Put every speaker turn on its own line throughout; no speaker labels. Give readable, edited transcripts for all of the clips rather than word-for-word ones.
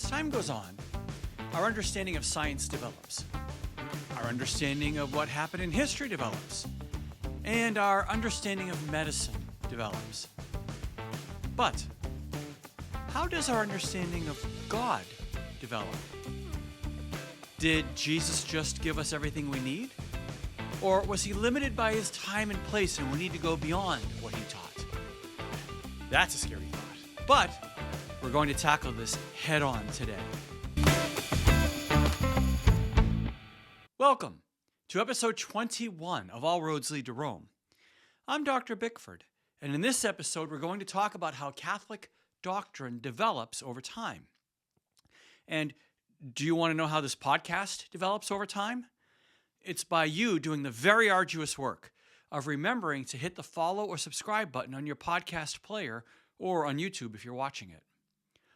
As time goes on, our understanding of science develops. Our understanding of what happened in history develops. And our understanding of medicine develops. But how does our understanding of God develop? Did Jesus just give us everything we need? Or was he limited by his time and place and we need to go beyond what he taught? That's a scary thought. But we're going to tackle this head on today. Welcome to episode 21 of All Roads Lead to Rome. I'm Dr. Bickford, and in this episode we're going to talk about how Catholic doctrine develops over time. And do you want to know how this podcast develops over time? It's by you doing the very arduous work of remembering to hit the follow or subscribe button on your podcast player or on YouTube if you're watching it.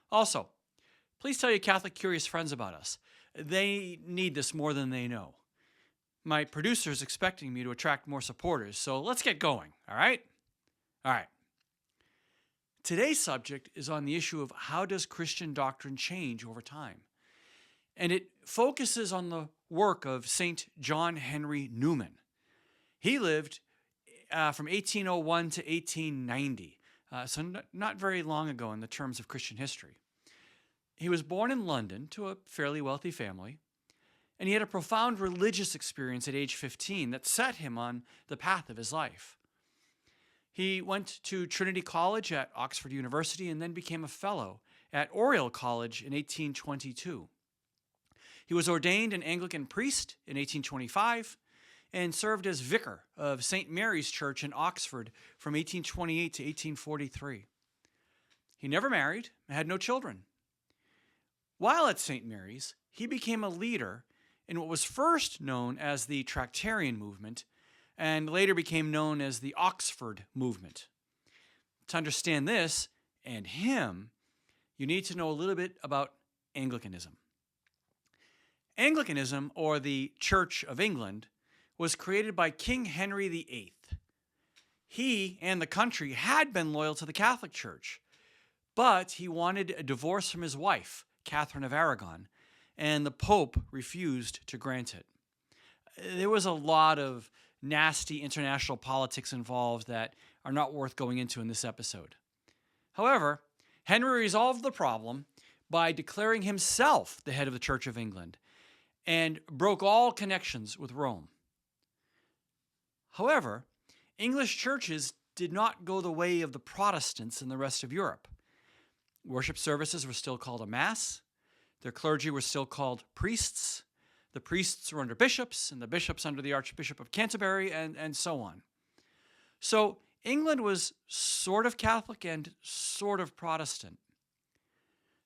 Also, please tell your Catholic curious friends about us. They need this more than they know. My producer is expecting me to attract more supporters, so let's get going, all right? All right. Today's subject is on the issue of how does Christian doctrine change over time? And it focuses on the work of St. John Henry Newman. He lived from 1801 to 1890, so not very long ago in the terms of Christian history. He was born in London to a fairly wealthy family, and he had a profound religious experience at age 15 that set him on the path of his life. He went to Trinity College at Oxford University and then became a fellow at Oriel College in 1822. He was ordained an Anglican priest in 1825 and served as vicar of St. Mary's Church in Oxford from 1828 to 1843. He never married and had no children. While at St. Mary's, he became a leader in what was first known as the Tractarian movement and later became known as the Oxford movement. To understand this and him, you need to know a little bit about Anglicanism. Anglicanism, or the Church of England, was created by King Henry VIII. He and the country had been loyal to the Catholic Church, but he wanted a divorce from his wife, Catherine of Aragon, and the Pope refused to grant it. There was a lot of nasty international politics involved that are not worth going into in this episode. However, Henry resolved the problem by declaring himself the head of the Church of England and broke all connections with Rome. However, English churches did not go the way of the Protestants in the rest of Europe. Worship services were still called a mass. Their clergy were still called priests. The priests were under bishops, and the bishops under the Archbishop of Canterbury, and so on. So England was sort of Catholic and sort of Protestant.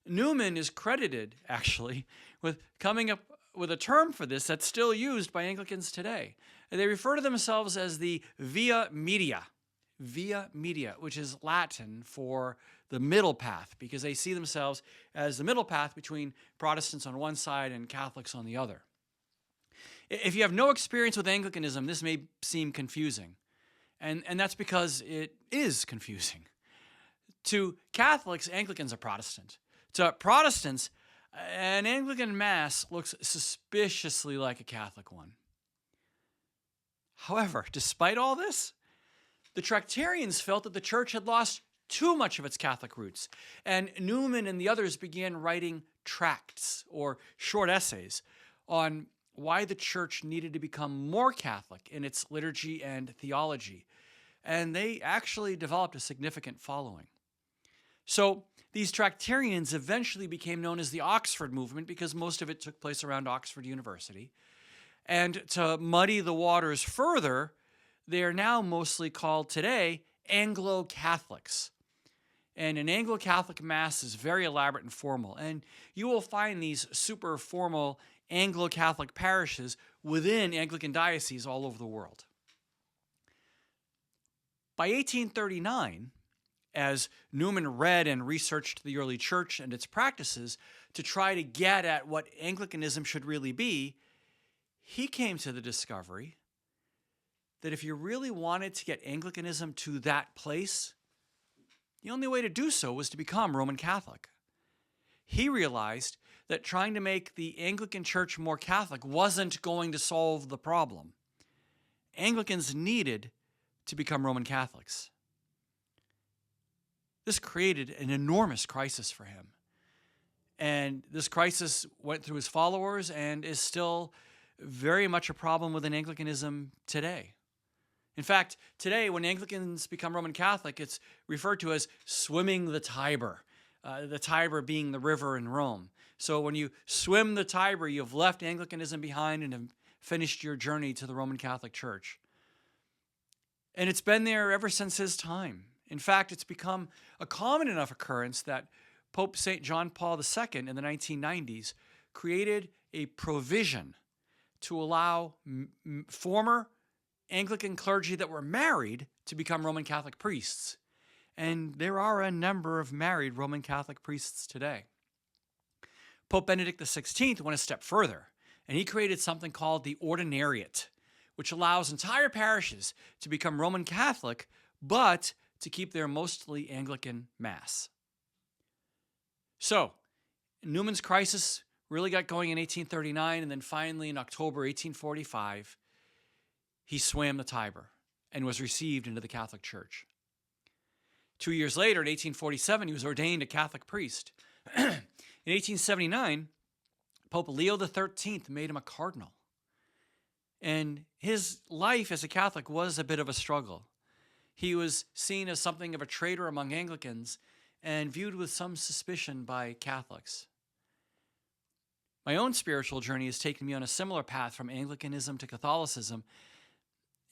Newman is credited, actually, with coming up with a term for this that's still used by Anglicans today. They refer to themselves as the via media, which is Latin for the middle path, because they see themselves as the middle path between Protestants on one side and Catholics on the other. If you have no experience with Anglicanism, this may seem confusing, and that's because it is confusing. To Catholics, Anglicans are Protestant. To Protestants, an Anglican Mass looks suspiciously like a Catholic one. However, despite all this, the Tractarians felt that the Church had lost too much of its Catholic roots, and Newman and the others began writing tracts or short essays on why the Church needed to become more Catholic in its liturgy and theology, and they actually developed a significant following. So these Tractarians eventually became known as the Oxford movement because most of it took place around Oxford University. And to muddy the waters further, they are now mostly called today Anglo-Catholics. And an Anglo-Catholic Mass is very elaborate and formal. And you will find these super formal Anglo-Catholic parishes within Anglican dioceses all over the world. By 1839, as Newman read and researched the early church and its practices to try to get at what Anglicanism should really be, he came to the discovery that if you really wanted to get Anglicanism to that place, the only way to do so was to become Roman Catholic. he realized that trying to make the Anglican Church more Catholic wasn't going to solve the problem. Anglicans needed to become Roman Catholics. This created an enormous crisis for him. And this crisis went through his followers and is still very much a problem within Anglicanism today. In fact, today when Anglicans become Roman Catholic, it's referred to as swimming the Tiber being the river in Rome. So when you swim the Tiber, you've left Anglicanism behind and have finished your journey to the Roman Catholic Church. And it's been there ever since his time. In fact, it's become a common enough occurrence that Pope St. John Paul II in the 1990s created a provision to allow former Anglican clergy that were married to become Roman Catholic priests. And there are a number of married Roman Catholic priests today. Pope Benedict XVI went a step further, and he created something called the Ordinariate, which allows entire parishes to become Roman Catholic, but to keep their mostly Anglican Mass. So, Newman's crisis really got going in 1839, and then finally in October 1845, he swam the Tiber and was received into the Catholic Church. 2 years later, in 1847, he was ordained a Catholic priest. In 1879, Pope Leo XIII made him a cardinal. And his life as a Catholic was a bit of a struggle. He was seen as something of a traitor among Anglicans and viewed with some suspicion by Catholics. My own spiritual journey has taken me on a similar path from Anglicanism to Catholicism,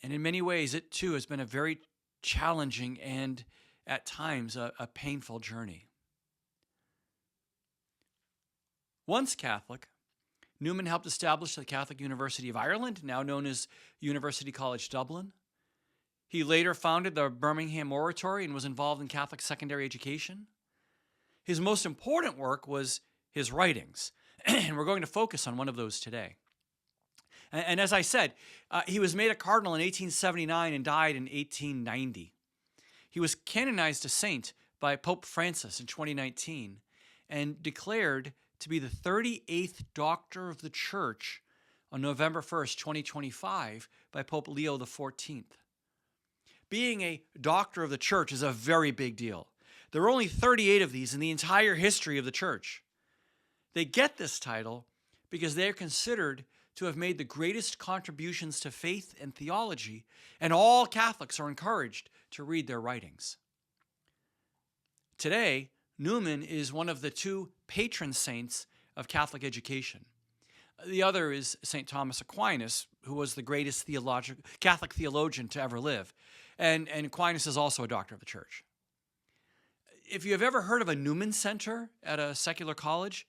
and in many ways it too has been a very challenging and at times a painful journey. Once Catholic, Newman helped establish the Catholic University of Ireland, now known as University College Dublin. He later founded the Birmingham Oratory and was involved in Catholic secondary education. His most important work was his writings, and we're going to focus on one of those today. And as I said, he was made a cardinal in 1879 and died in 1890. He was canonized a saint by Pope Francis in 2019 and declared to be the 38th Doctor of the Church on November 1st, 2025 by Pope Leo XIV. Being a Doctor of the Church is a very big deal. There are only 38 of these in the entire history of the Church. They get this title because they are considered to have made the greatest contributions to faith and theology, and all Catholics are encouraged to read their writings. Today, Newman is one of the two patron saints of Catholic education. The other is St. Thomas Aquinas, who was the greatest Catholic theologian to ever live. And Aquinas is also a doctor of the Church. If you have ever heard of a Newman Center at a secular college,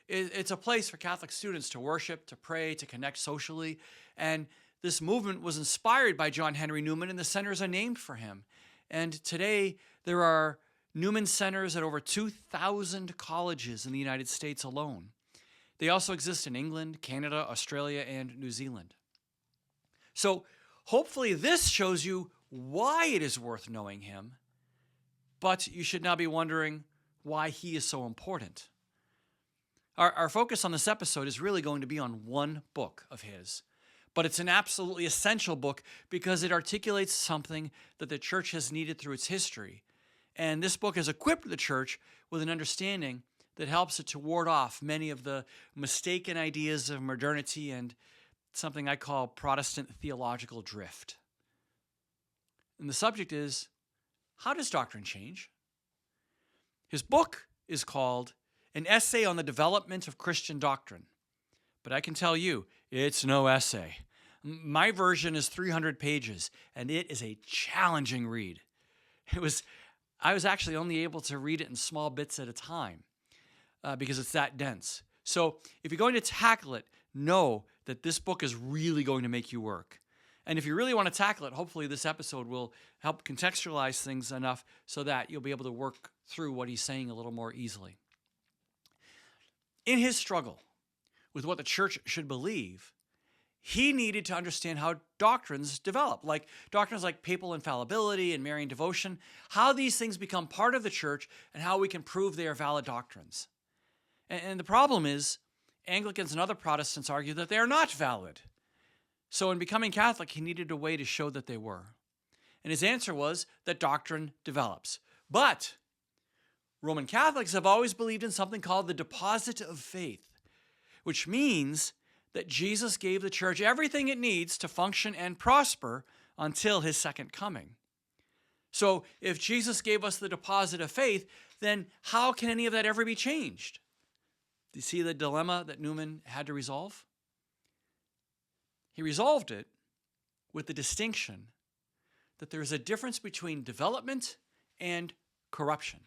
it's a place for Catholic students to worship, to pray, to connect socially. And this movement was inspired by John Henry Newman, and the centers are named for him. And today, there are Newman Centers at over 2,000 colleges in the United States alone. They also exist in England, Canada, Australia, and New Zealand. So hopefully this shows you why it is worth knowing him, but you should now be wondering why he is so important. Our focus on this episode is really going to be on one book of his, but it's an absolutely essential book because it articulates something that the church has needed through its history. And this book has equipped the church with an understanding that helps it to ward off many of the mistaken ideas of modernity and something I call Protestant theological drift. And the subject is, how does doctrine change? His book is called An Essay on the Development of Christian Doctrine. But I can tell you, it's no essay. My version is 300 pages, and it is a challenging read. I was actually only able to read it in small bits at a time because it's that dense. So if you're going to tackle it, know that this book is really going to make you work. And if you really want to tackle it, hopefully this episode will help contextualize things enough so that you'll be able to work through what he's saying a little more easily. In his struggle with what the church should believe, he needed to understand how doctrines develop, like doctrines like papal infallibility and Marian devotion, how these things become part of the church and how we can prove they are valid doctrines. And the problem is, Anglicans and other Protestants argue that they are not valid. So in becoming Catholic, he needed a way to show that they were. And his answer was that doctrine develops. But Roman Catholics have always believed in something called the deposit of faith, which means that Jesus gave the church everything it needs to function and prosper until his second coming. So if Jesus gave us the deposit of faith, then how can any of that ever be changed? Do you see the dilemma that Newman had to resolve? He resolved it with the distinction that there is a difference between development and corruption.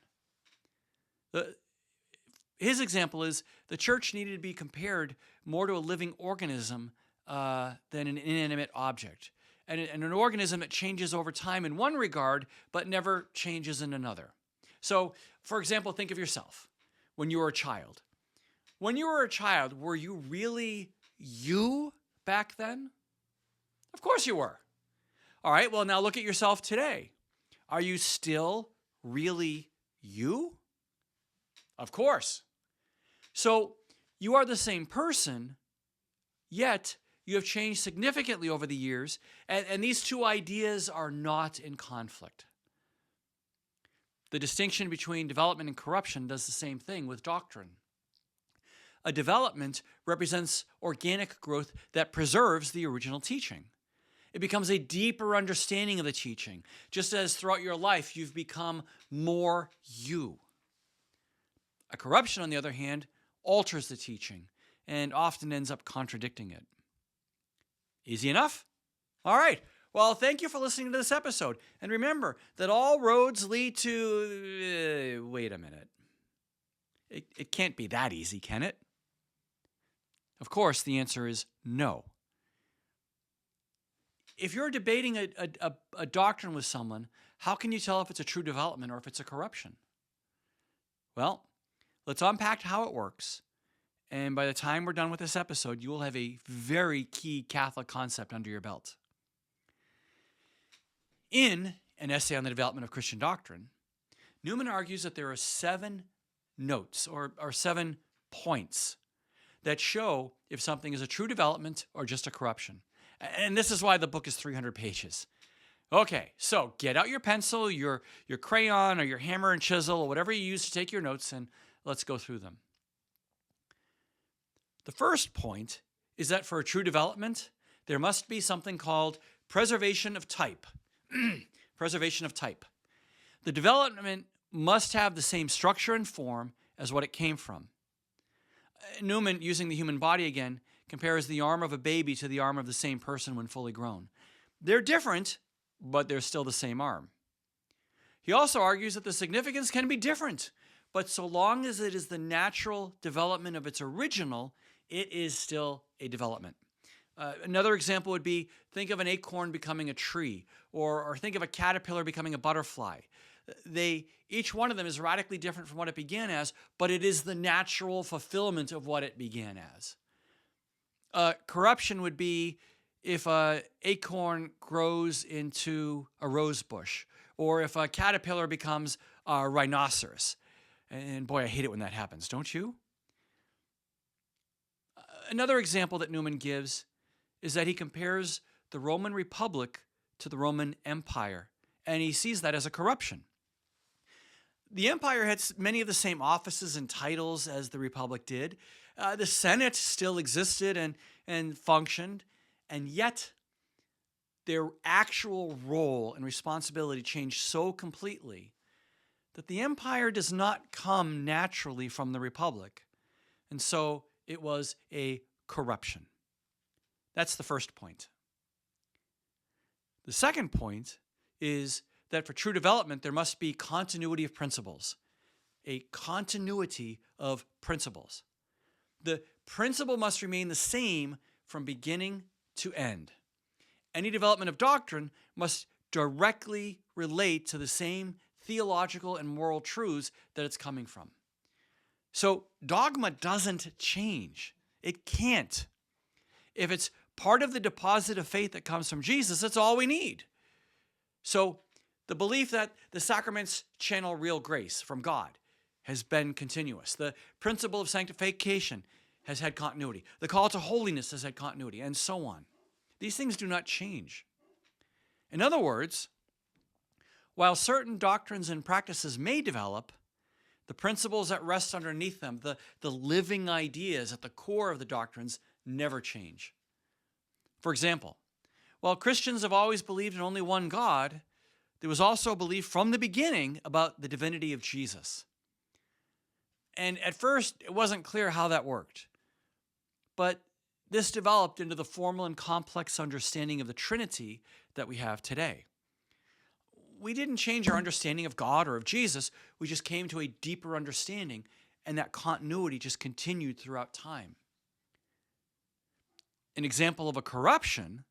His example is the church needed to be compared more to a living organism than an inanimate object, and an organism that changes over time in one regard but never changes in another. So, for example, think of yourself when you were a child. When you were a child, were you really you back then? Of course you were. All right, well, now look at yourself today. Are you still really you? Of course. So you are the same person, yet you have changed significantly over the years, and these two ideas are not in conflict. The distinction between development and corruption does the same thing with doctrine. A development represents organic growth that preserves the original teaching. It becomes a deeper understanding of the teaching, just as throughout your life you've become more you. A corruption, on the other hand, alters the teaching and often ends up contradicting it. Easy enough? All right. Well, thank you for listening to this episode. And remember that all roads lead to... wait a minute. It can't be that easy, can it? Of course, the answer is no. If you're debating a doctrine with someone, how can you tell if it's a true development or if it's a corruption? Well, let's unpack how it works. And by the time we're done with this episode, you will have a very key Catholic concept under your belt. In an essay on the development of Christian doctrine, Newman argues that there are 7 notes or 7 points that show if something is a true development or just a corruption. And this is why the book is 300 pages. Okay, so get out your pencil, your crayon, or your hammer and chisel, or whatever you use to take your notes, and let's go through them. The first point is that for a true development, there must be something called preservation of type. Preservation of type. The development must have the same structure and form as what it came from. Newman, using the human body again, compares the arm of a baby to the arm of the same person when fully grown. They're different, but they're still the same arm. He also argues that the significance can be different, but so long as it is the natural development of its original, it is still a development. Another example would be, think of an acorn becoming a tree, or think of a caterpillar becoming a butterfly. Each one of them is radically different from what it began as, but it is the natural fulfillment of what it began as. Corruption would be if an acorn grows into a rose bush, or if a caterpillar becomes a rhinoceros. And boy, I hate it when that happens, don't you? Another example that Newman gives is that he compares the Roman Republic to the Roman Empire, and he sees that as a corruption. The empire had many of the same offices and titles as the Republic did. The Senate still existed and functioned, and yet their actual role and responsibility changed so completely that the empire does not come naturally from the Republic, and so it was a corruption. That's the first point. The second point is that for true development, there must be continuity of principles, a continuity of principles. The principle must remain the same from beginning to end. Any development of doctrine must directly relate to the same theological and moral truths that it's coming from. So dogma doesn't change. It can't. If it's part of the deposit of faith that comes from Jesus, that's all we need. So the belief that the sacraments channel real grace from God has been continuous. The principle of sanctification has had continuity. The call to holiness has had continuity, and so on. These things do not change. In other words, while certain doctrines and practices may develop, the principles that rest underneath them, the living ideas at the core of the doctrines, never change. For example, while Christians have always believed in only one God, there was also a belief from the beginning about the divinity of Jesus. And at first, it wasn't clear how that worked. But this developed into the formal and complex understanding of the Trinity that we have today. We didn't change our understanding of God or of Jesus. We just came to a deeper understanding, and that continuity just continued throughout time. An example of a corruption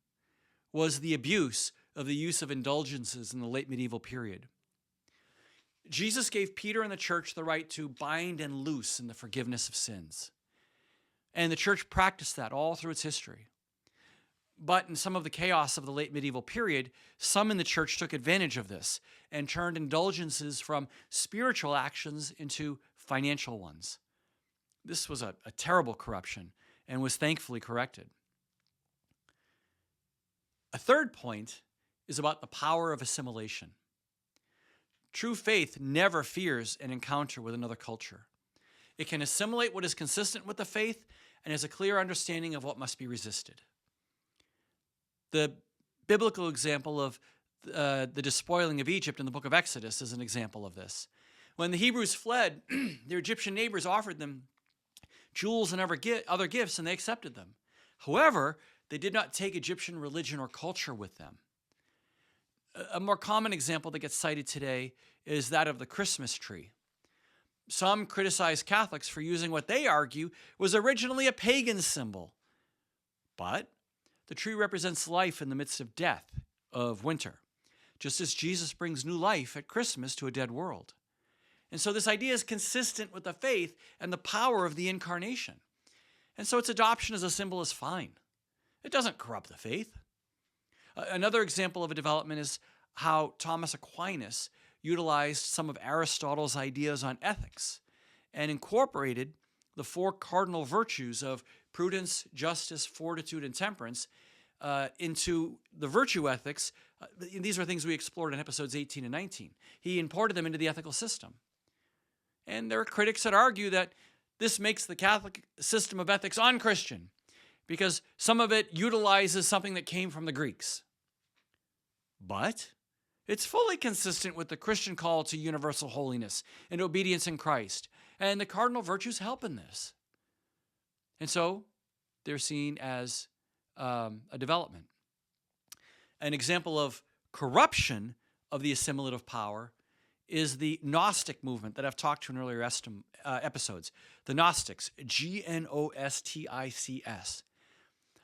was the abuse of the use of indulgences in the late medieval period. Jesus gave Peter and the church the right to bind and loose in the forgiveness of sins. And the church practiced that all through its history. But in some of the chaos of the late medieval period, some in the church took advantage of this and turned indulgences from spiritual actions into financial ones. This was a terrible corruption and was thankfully corrected. A third point is about the power of assimilation. True faith never fears an encounter with another culture. It can assimilate what is consistent with the faith and has a clear understanding of what must be resisted. The biblical example of the despoiling of Egypt in the book of Exodus is an example of this. When the Hebrews fled, their Egyptian neighbors offered them jewels and other gifts, and they accepted them. However, they did not take Egyptian religion or culture with them. A more common example that gets cited today is that of the Christmas tree. Some criticize Catholics for using what they argue was originally a pagan symbol. But the tree represents life in the midst of death, of winter, just as Jesus brings new life at Christmas to a dead world. And so this idea is consistent with the faith and the power of the incarnation. And so its adoption as a symbol is fine. It doesn't corrupt the faith. Another example of a development is how Thomas Aquinas utilized some of Aristotle's ideas on ethics and incorporated the four cardinal virtues of prudence, justice, fortitude, and temperance into the virtue ethics. These are things we explored in episodes 18 and 19. He imported them into the ethical system. And there are critics that argue that this makes the Catholic system of ethics unchristian because some of it utilizes something that came from the Greeks. But it's fully consistent with the Christian call to universal holiness and obedience in Christ. And the cardinal virtues help in this. And so they're seen as a development. An example of corruption of the assimilative power is the Gnostic movement that I've talked to in earlier episodes. The Gnostics, Gnostics.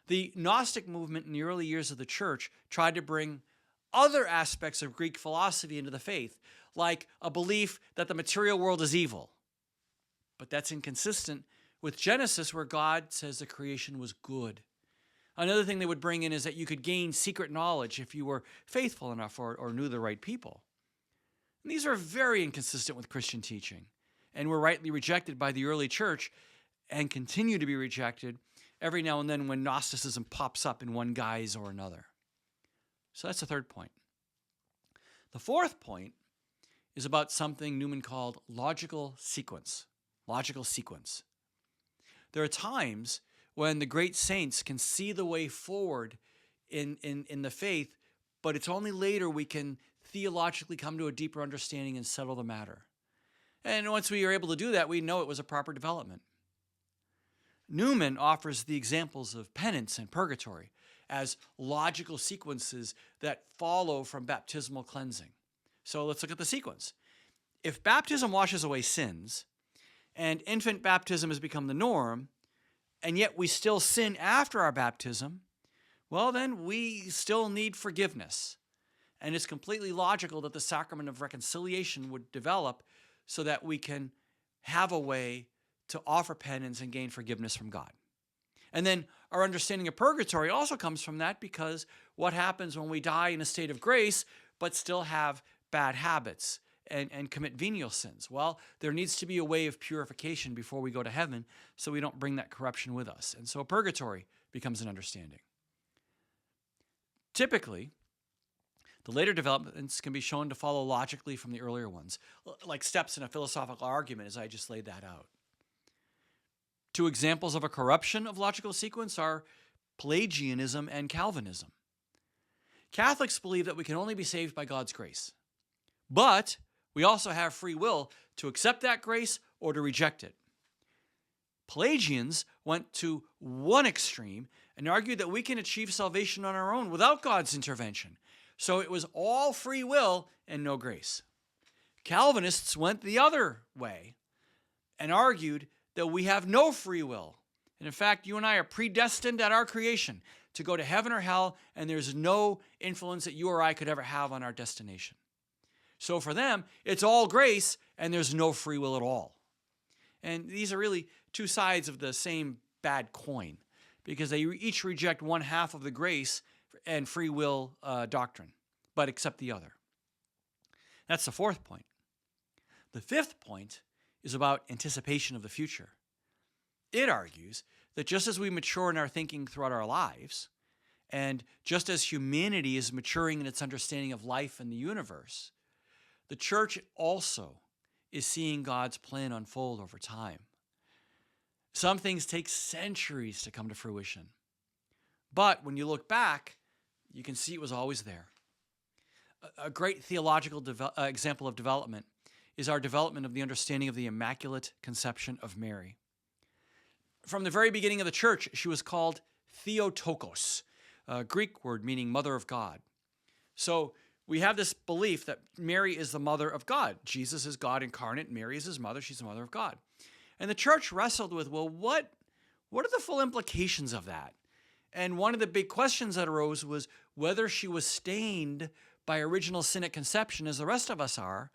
The Gnostic movement in the early years of the church tried to bring other aspects of Greek philosophy into the faith, like a belief that the material world is evil. But that's inconsistent with Genesis, where God says the creation was good. Another thing they would bring in is that you could gain secret knowledge if you were faithful enough or knew the right people. And these are very inconsistent with Christian teaching and were rightly rejected by the early church and continue to be rejected every now and then when Gnosticism pops up in one guise or another. So that's the third point. The fourth point is about something Newman called logical sequence. Logical sequence. There are times when the great saints can see the way forward in the faith, but it's only later we can theologically come to a deeper understanding and settle the matter. And once we are able to do that, we know it was a proper development. Newman offers the examples of penance and purgatory as logical sequences that follow from baptismal cleansing. So let's look at the sequence. If baptism washes away sins, and infant baptism has become the norm, and yet we still sin after our baptism, well, then we still need forgiveness. And it's completely logical that the sacrament of reconciliation would develop so that we can have a way to offer penance and gain forgiveness from God. And then our understanding of purgatory also comes from that, because what happens when we die in a state of grace but still have bad habits and commit venial sins? Well, there needs to be a way of purification before we go to heaven so we don't bring that corruption with us. And so purgatory becomes an understanding. Typically, the later developments can be shown to follow logically from the earlier ones, like steps in a philosophical argument, as I just laid that out. Two examples of a corruption of logical sequence are Pelagianism and Calvinism. Catholics believe that we can only be saved by God's grace, but we also have free will to accept that grace or to reject it. Pelagians went to one extreme and argued that we can achieve salvation on our own without God's intervention. So it was all free will and no grace. Calvinists went the other way and argued that we have no free will. And in fact, you and I are predestined at our creation to go to heaven or hell, and there's no influence that you or I could ever have on our destination. So for them, it's all grace, and there's no free will at all. And these are really two sides of the same bad coin, because they each reject one half of the grace and free will doctrine, but accept the other. That's the fourth point. The fifth point is about anticipation of the future. It argues that just as we mature in our thinking throughout our lives, and just as humanity is maturing in its understanding of life and the universe, the church also is seeing God's plan unfold over time. Some things take centuries to come to fruition. But when you look back, you can see it was always there. A great theological example of development is our development of the understanding of the Immaculate Conception of Mary. From the very beginning of the church, she was called Theotokos, a Greek word meaning mother of God. So we have this belief that Mary is the mother of God. Jesus is God incarnate. Mary is his mother. She's the mother of God. And the church wrestled with, well, what are the full implications of that? And one of the big questions that arose was whether she was stained by original sin at conception, as the rest of us are,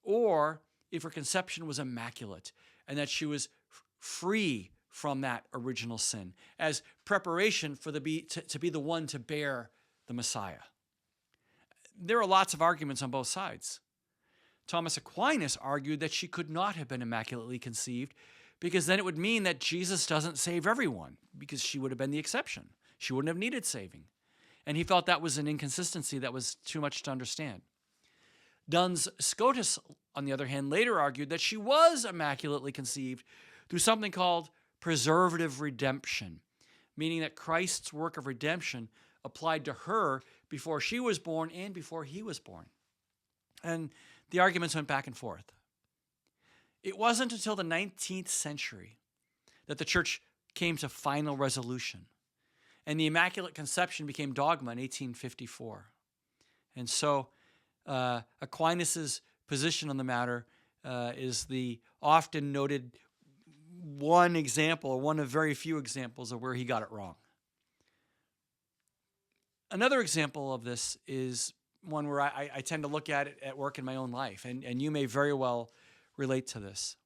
or if her conception was immaculate and that she was free from that original sin as preparation for to be the one to bear the Messiah. There are lots of arguments on both sides. Thomas Aquinas argued that she could not have been immaculately conceived because then it would mean that Jesus doesn't save everyone, because she would have been the exception. She wouldn't have needed saving. And he felt that was an inconsistency that was too much to understand. Duns Scotus, on the other hand, later argued that she was immaculately conceived through something called preservative redemption, meaning that Christ's work of redemption applied to her before she was born and before he was born. And the arguments went back and forth. It wasn't until the 19th century that the church came to final resolution, and the Immaculate Conception became dogma in 1854. And so Aquinas' position on the matter is the often noted one example, or one of very few examples of where he got it wrong. Another example of this is one where I tend to look at it at work in my own life, and you may very well relate to this.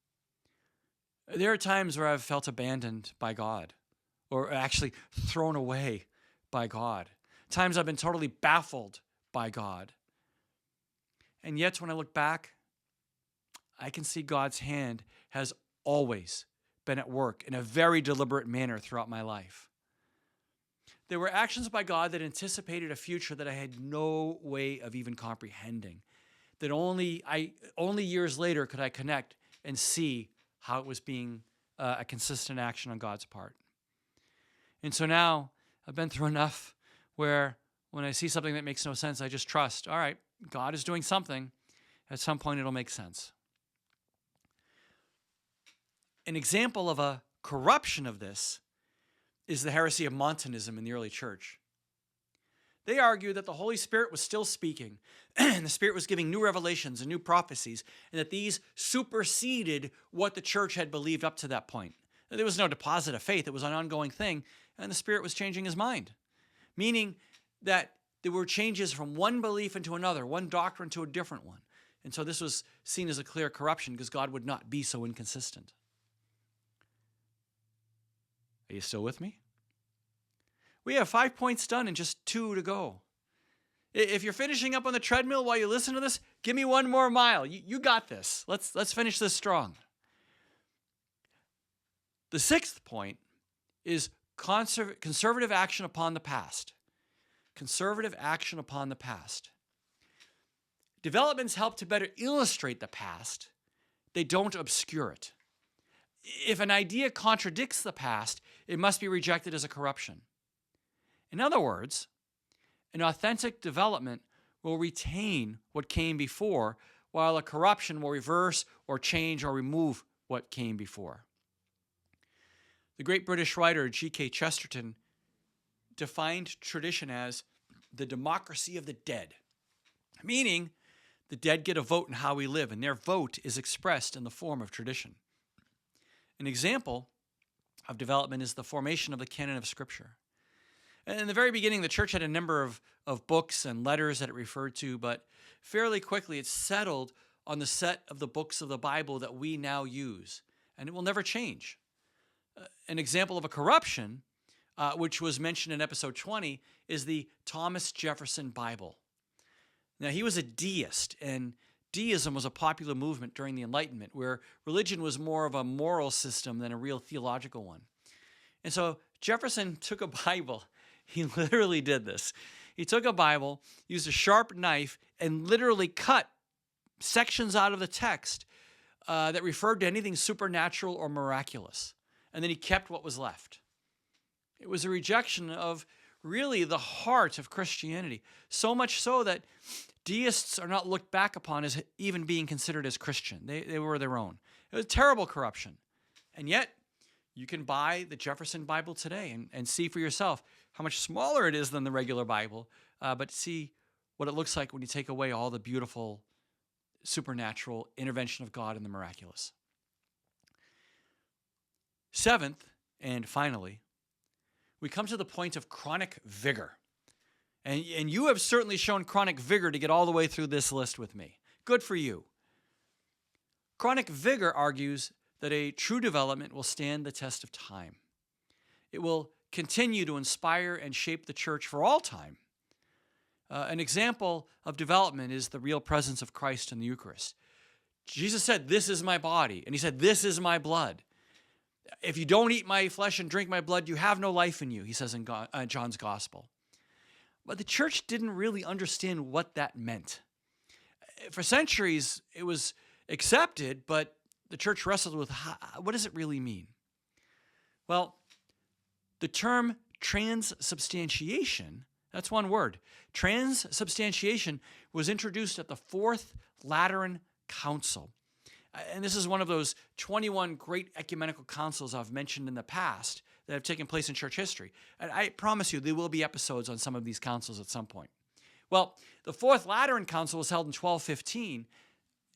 There are times where I've felt abandoned by God, or actually thrown away by God. Times I've been totally baffled by God. And yet when I look back, I can see God's hand has always been at work in a very deliberate manner throughout my life. There were actions by God that anticipated a future that I had no way of even comprehending, that only years later could I connect and see how it was being a consistent action on God's part. And so now I've been through enough where when I see something that makes no sense, I just trust, all right, God is doing something. At some point, it'll make sense. An example of a corruption of this is the heresy of Montanism in the early church. They argued that the Holy Spirit was still speaking, and the Spirit was giving new revelations and new prophecies, and that these superseded what the church had believed up to that point. There was no deposit of faith. It was an ongoing thing, and the Spirit was changing his mind, meaning that there were changes from one belief into another, one doctrine to a different one. And so this was seen as a clear corruption because God would not be so inconsistent. Are you still with me? We have 5 points done and just 2 to go. If you're finishing up on the treadmill while you listen to this, Give me one more mile. You got this. Let's finish this strong. The sixth point is conservative action upon the past. Conservative action upon the past. Developments help to better illustrate the past. They don't obscure it. If an idea contradicts the past, it must be rejected as a corruption. In other words, an authentic development will retain what came before, while a corruption will reverse or change or remove what came before. The great British writer G.K. Chesterton defined tradition as the democracy of the dead, meaning the dead get a vote in how we live, and their vote is expressed in the form of tradition. An example of development is the formation of the canon of Scripture. In the very beginning, the church had a number of books and letters that it referred to, but fairly quickly it settled on the set of the books of the Bible that we now use, and it will never change. An example of a corruption, which was mentioned in episode 20, is the Thomas Jefferson Bible. Now, he was a deist, and deism was a popular movement during the Enlightenment, where religion was more of a moral system than a real theological one. And so Jefferson took a Bible. He literally did this. He took a Bible, used a sharp knife, and literally cut sections out of the text that referred to anything supernatural or miraculous. And then he kept what was left. It was a rejection of really the heart of Christianity, so much so that deists are not looked back upon as even being considered as Christian. They were their own. It was terrible corruption. And yet, you can buy the Jefferson Bible today and see for yourself how much smaller it is than the regular Bible, but see what it looks like when you take away all the beautiful supernatural intervention of God in the miraculous. Seventh, and finally, we come to the point of chronic vigor. And you have certainly shown chronic vigor to get all the way through this list with me. Good for you. Chronic vigor argues that a true development will stand the test of time. It will continue to inspire and shape the church for all time. An example of development is the real presence of Christ in the Eucharist. Jesus said, "This is my body," and he said, "This is my blood." If you don't eat my flesh and drink my blood, you have no life in you, he says in John's Gospel. But the church didn't really understand what that meant. For centuries, it was accepted, but the church wrestled with what does it really mean? Well, the term transubstantiation, that's one word. Transubstantiation was introduced at the Fourth Lateran Council. And this is one of those 21 great ecumenical councils I've mentioned in the past that have taken place in church history. And I promise you, there will be episodes on some of these councils at some point. Well, the Fourth Lateran Council was held in 1215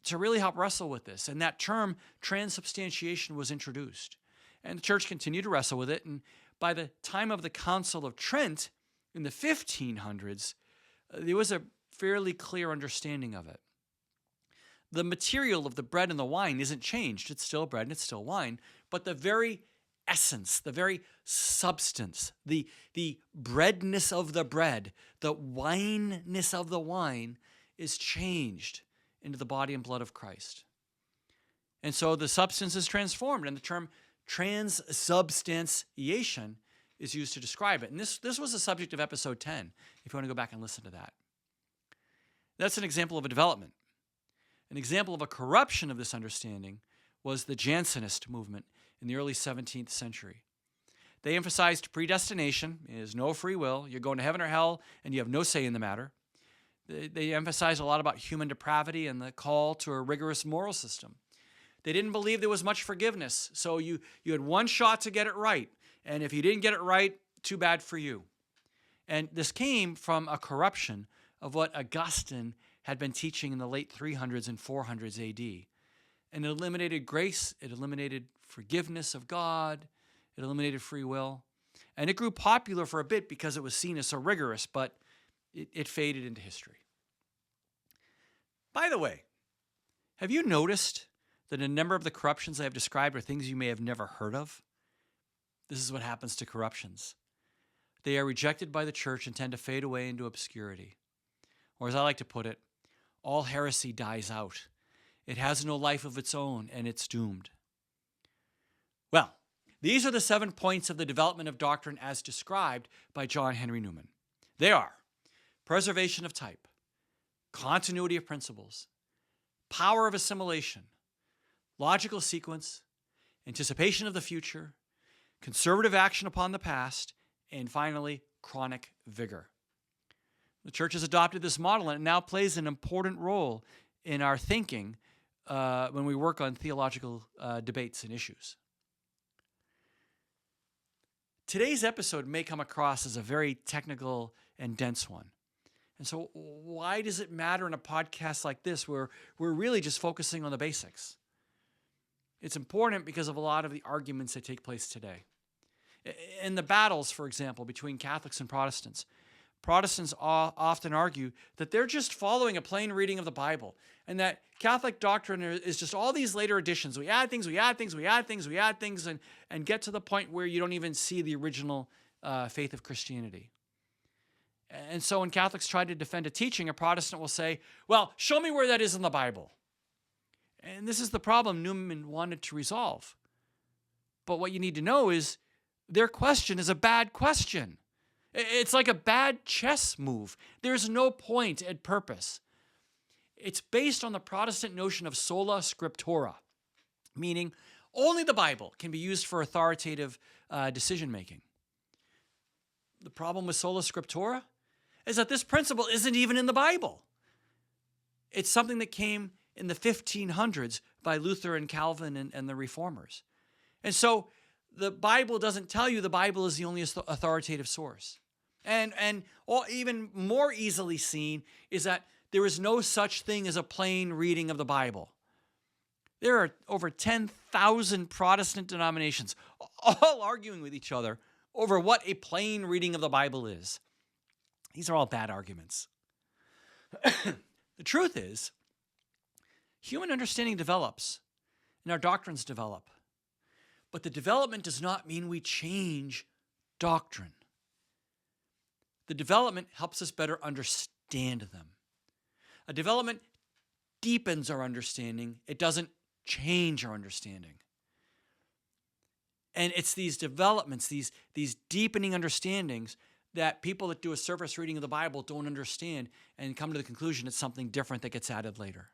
to really help wrestle with this. And that term, transubstantiation, was introduced. And the church continued to wrestle with it. And by the time of the Council of Trent in the 1500s, there was a fairly clear understanding of it. The material of the bread and the wine isn't changed. It's still bread and it's still wine. But the very essence, the very substance, the breadness of the bread, the wineness of the wine is changed into the body and blood of Christ. And so the substance is transformed, and the term transubstantiation is used to describe it. And this was the subject of episode 10, if you want to go back and listen to that. That's an example of a development. An example of a corruption of this understanding was the Jansenist movement in the early 17th century. They emphasized predestination is no free will. You're going to heaven or hell, and you have no say in the matter. They emphasized a lot about human depravity and the call to a rigorous moral system. They didn't believe there was much forgiveness, so you had one shot to get it right, and if you didn't get it right, too bad for you. And this came from a corruption of what Augustine had been teaching in the late 300s and 400s AD. And it eliminated grace, it eliminated forgiveness of God, it eliminated free will. And it grew popular for a bit because it was seen as so rigorous, but it faded into history. By the way, have you noticed that a number of the corruptions I have described are things you may have never heard of? This is what happens to corruptions. They are rejected by the church and tend to fade away into obscurity. Or as I like to put it, all heresy dies out. It has no life of its own, and it's doomed. Well, these are the 7 points of the development of doctrine as described by John Henry Newman. They are preservation of type, continuity of principles, power of assimilation, logical sequence, anticipation of the future, conservative action upon the past, and finally, chronic vigor. The church has adopted this model, and it now plays an important role in our thinking when we work on theological debates and issues. Today's episode may come across as a very technical and dense one. And so why does it matter in a podcast like this where we're really just focusing on the basics? It's important because of a lot of the arguments that take place today. In the battles, for example, between Catholics and Protestants, Protestants often argue that they're just following a plain reading of the Bible and that Catholic doctrine is just all these later additions. We add things, and get to the point where you don't even see the original faith of Christianity. And so when Catholics try to defend a teaching, a Protestant will say, well, show me where that is in the Bible. And this is the problem Newman wanted to resolve. But what you need to know is their question is a bad question. It's like a bad chess move. There's no point and purpose. It's based on the Protestant notion of sola scriptura, meaning only the Bible can be used for authoritative decision-making. The problem with sola scriptura is that this principle isn't even in the Bible. It's something that came in the 1500s by Luther and Calvin and the Reformers. And so the Bible doesn't tell you the Bible is the only authoritative source. And even more easily seen is that there is no such thing as a plain reading of the Bible. There are over 10,000 Protestant denominations all arguing with each other over what a plain reading of the Bible is. These are all bad arguments. The truth is, human understanding develops and our doctrines develop. But the development does not mean we change doctrine. The development helps us better understand them. A development deepens our understanding. It doesn't change our understanding. And it's these developments, these deepening understandings that people that do a surface reading of the Bible don't understand and come to the conclusion it's something different that gets added later.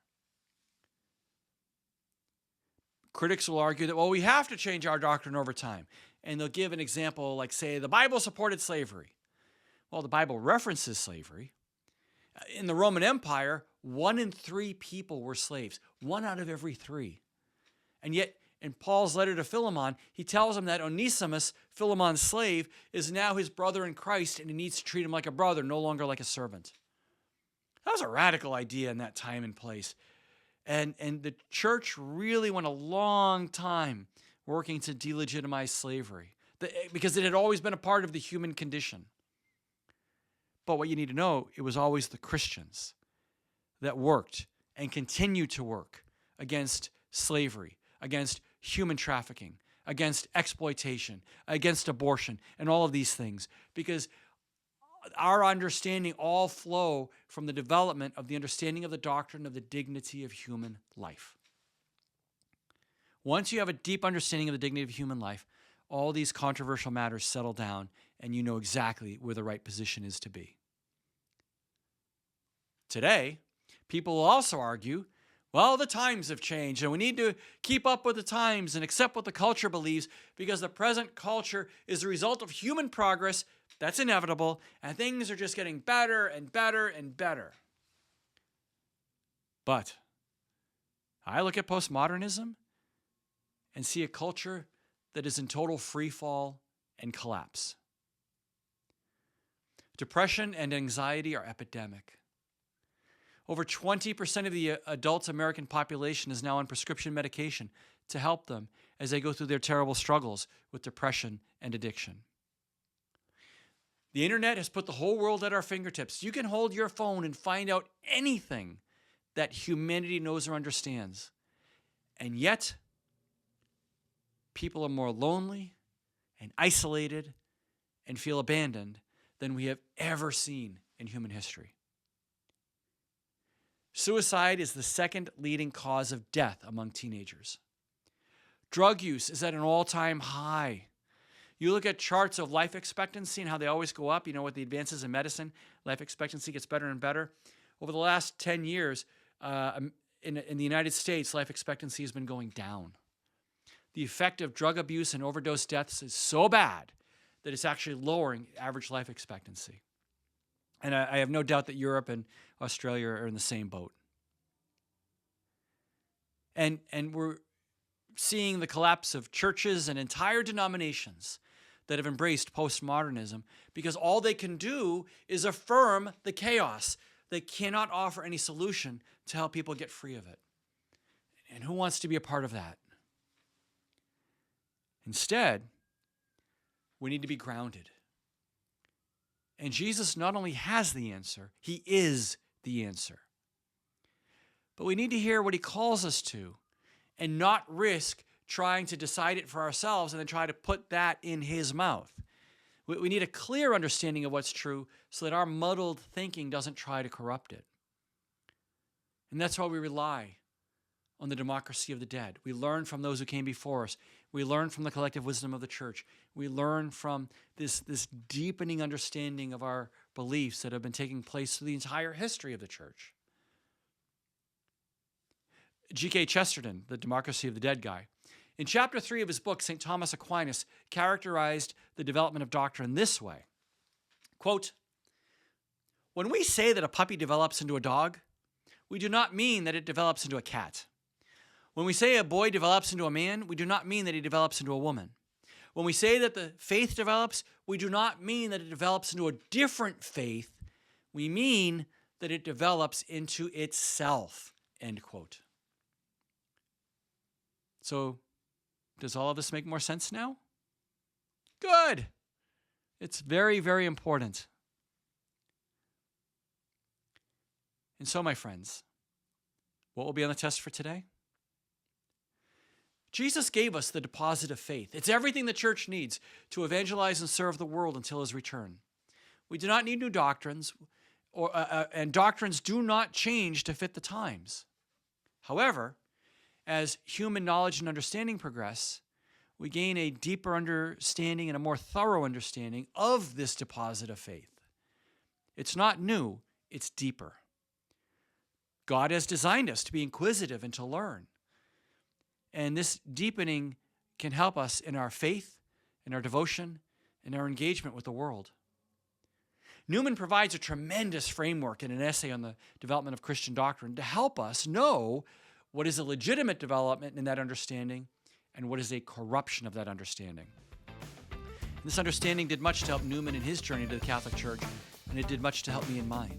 Critics will argue that, well, we have to change our doctrine over time. And they'll give an example like, say, the Bible supported slavery. Well, the Bible references slavery. In the Roman Empire, 1 in 3 people were slaves, 1 out of every 3. And yet, in Paul's letter to Philemon, he tells him that Onesimus, Philemon's slave, is now his brother in Christ, and he needs to treat him like a brother, no longer like a servant. That was a radical idea in that time and place. And the church really went a long time working to delegitimize slavery because it had always been a part of the human condition. But what you need to know, it was always the Christians that worked and continue to work against slavery, against human trafficking, against exploitation, against abortion, and all of these things. Because our understanding all flow from the development of the understanding of the doctrine of the dignity of human life. Once you have a deep understanding of the dignity of human life, all these controversial matters settle down and you know exactly where the right position is to be. Today, people will also argue, well, the times have changed and we need to keep up with the times and accept what the culture believes because the present culture is the result of human progress. That's inevitable, and things are just getting better and better and better. But I look at postmodernism and see a culture that is in total free fall and collapse. Depression and anxiety are epidemic. Over 20% of the adult American population is now on prescription medication to help them as they go through their terrible struggles with depression and addiction. The internet has put the whole world at our fingertips. You can hold your phone and find out anything that humanity knows or understands. And yet, people are more lonely and isolated and feel abandoned than we have ever seen in human history. Suicide is the second leading cause of death among teenagers. Drug use is at an all-time high. You look at charts of life expectancy and how they always go up. With the advances in medicine, life expectancy gets better and better. Over the last 10 years, in the United States, life expectancy has been going down. The effect of drug abuse and overdose deaths is so bad that it's actually lowering average life expectancy. And I have no doubt that Europe and Australia are in the same boat. And we're seeing the collapse of churches and entire denominations that have embraced postmodernism because all they can do is affirm the chaos. They cannot offer any solution to help people get free of it. And who wants to be a part of that? Instead, we need to be grounded. And Jesus not only has the answer, he is the answer. But we need to hear what he calls us to and not risk trying to decide it for ourselves and then try to put that in his mouth. We need a clear understanding of what's true so that our muddled thinking doesn't try to corrupt it. And that's why we rely on the democracy of the dead. We learn from those who came before us. We learn from the collective wisdom of the church. We learn from this deepening understanding of our beliefs that have been taking place through the entire history of the church. G.K. Chesterton, the democracy of the dead guy, in chapter 3 of his book, St. Thomas Aquinas characterized the development of doctrine this way. Quote, "When we say that a puppy develops into a dog, we do not mean that it develops into a cat. When we say a boy develops into a man, we do not mean that he develops into a woman. When we say that the faith develops, we do not mean that it develops into a different faith. We mean that it develops into itself." End quote. So, does all of this make more sense now? Good. It's very, very important. And so, my friends, what will be on the test for today? Jesus gave us the deposit of faith. It's everything the church needs to evangelize and serve the world until his return. We do not need new doctrines, and doctrines do not change to fit the times. However, as human knowledge and understanding progress, we gain a deeper understanding and a more thorough understanding of this deposit of faith. It's not new, it's deeper. God has designed us to be inquisitive and to learn. And this deepening can help us in our faith, in our devotion, in our engagement with the world. Newman provides a tremendous framework in an essay on the development of Christian doctrine to help us know what is a legitimate development in that understanding and what is a corruption of that understanding. And this understanding did much to help Newman in his journey to the Catholic Church, and it did much to help me in mine.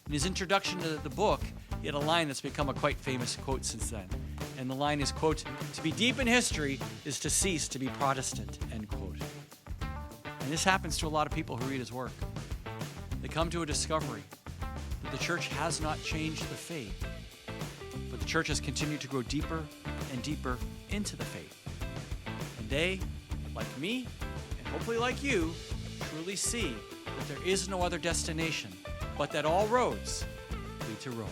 In his introduction to the book, he had a line that's become a quite famous quote since then. And the line is, quote, "To be deep in history is to cease to be Protestant," end quote. And this happens to a lot of people who read his work. They come to a discovery that the church has not changed the faith, but the church has continued to grow deeper and deeper into the faith. And they, like me, and hopefully like you, truly see that there is no other destination, but that all roads lead to Rome.